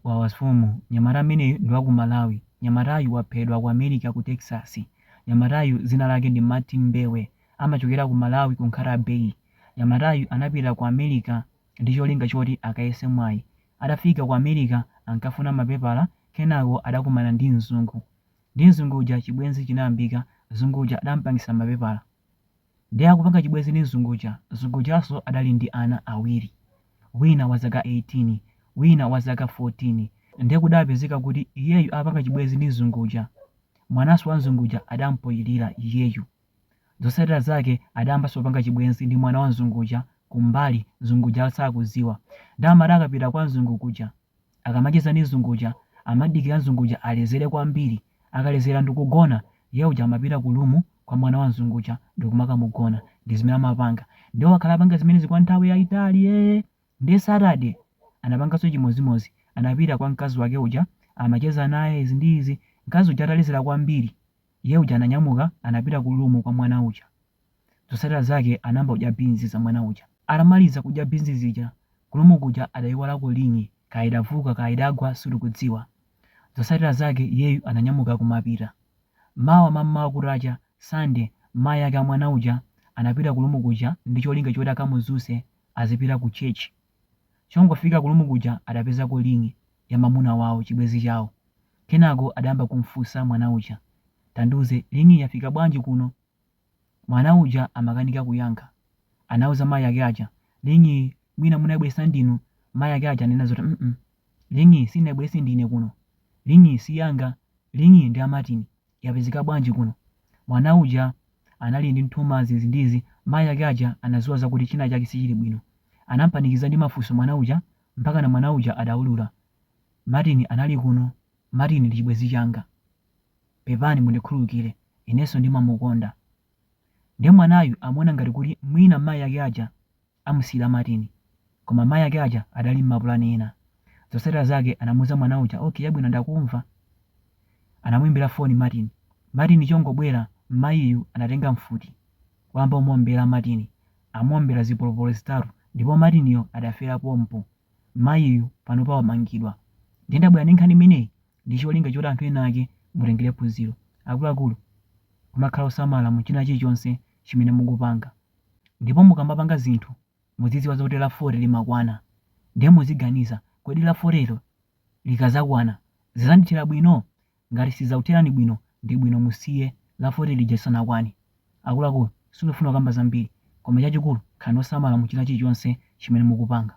Wawasfumu, nyamata ameneyu ndi wa ku Malawi. Nyamatayu waphedwa ku America ku Texas. Nyamatayu dzina lake ndi Martin Mbewe, amachokera ku Malawi ku Nkhala Bay. Nyamatayu anapita ku America ndi cholinga choti akayese mwayi. Atafika ku America ankafuna mapepala, kenako adakumana ndi mzungu. Ndi mzungu uja chibwenzi chinayambika, mzungu uja adampangisa mapepala. Ndi akupanga chibwenzi ndi mzungu uja, mzungu ujanso adali ndi ana awiri. Wina wa zaka 18, wina wa zaka 14. Ndiye kudapezeka kuti iyeyu apanga chibwenzi ndi mzungu uja. Mwananso wa mzungu uja adampoyilira iyeyu. Zotsatira zake adayambanso kupanga chibwenzi ndi mwana wa mzungu uja kumbali mzungu uja sakudziwa. Ndi amati akapita kwa mzungu kuja, akamacheza ndi mzungu uja, amadikira mzungu uja alezere kwambiri. Akalezera ndikugona, iye uja amapita ku lumu kwa mwana wa mzungu uja ndikumakamugona. Ndi zimene amapanga. Ndiwo wakhala apanga zimenezi kwa nthawi yayitali. Ndi Saturday anapanganso chimozimozi, anapita kwa mkazi wake uja, amacheza naye izi ndi izi. Mkazi uja atalezera kwambiri, iye uja ananyamuka anapita ku lumu kwa mwana uja. Zotsatira zake anayamba kudya beans za mwana uja. Atamaliza kudya beans zija, ku lumu kuja adayiwalako linyi, kaya idavuka kaya idagwa sitikudziwa. Zotsatira zake iyeyu ananyamuka kumapita. Mmawa kutacha Sunday, mayi ake a mwana uja anapita ku lumu kuja ndi cholinga choti akamuzunse azipita ku church. Chongofika ku lumu kuja adapezako linyi ya mamuna wawo, chibwenzi chawo. Kenako adayamba kumfunsa mwana uja, tandiuze linyi yafika bwanji kuno? Mwana uja amakanika kuyankha. Anauza mayi ake aja, linyi mwina munabwesa ndinu. Mayi ake aja anena zoti linyi sinabwese ndine kuno, linyi siyanga, linyi ndi Martin, yapezeka bwanji kuno? Mwana uja anali ndi nthumazi izi ndizi. Mayi ake aja anaziwa zakuti china chake sichili bwino. Anampanikiza ndi mafunso mwana uja mpaka na mwana uja adaulula, Martin anali kuno, Martin ndi chibwenzi changa, pepani mundikhululukire, inenso ndimamukonda. Ndiye mwanayu amaona ngati kuti mwina mayi ake aja amusiyira Martin, koma mayi ake aja adali mmapulani ena. Zotsatira zake anamuwuza mwana uja, okay yabwino ndakumva. Anamuimbira foni Martin. Martin chongobwera, mayiyu anatenga mfuti wamba umuombera Martin, amuombera zipolopolo zitatu, ndipo Martinyo adafera pompo. Mayiyu panopa wamangidwa. Ndiye ndabwera ndi nkhani imeneyi ndi cholinga choti anthu ena ake mutengere phunziro. Akuluakulu, kumakhala osamala mu china chilichonse chimene mukupanga. Ndipo mukamapanga zinthu muzidziwa zoti lafore limakwana. Ndiye muziganiza, kodi laforelo likazakwana zizandithera bwino? Ngati sizakutherani bwino, ndi bwino musiye lafore lija lisanakwane. Akuluakulu, sindifuna kukamba zambiri, koma chachikulu khalani osamala mu china chilichonse chimene mukupanga.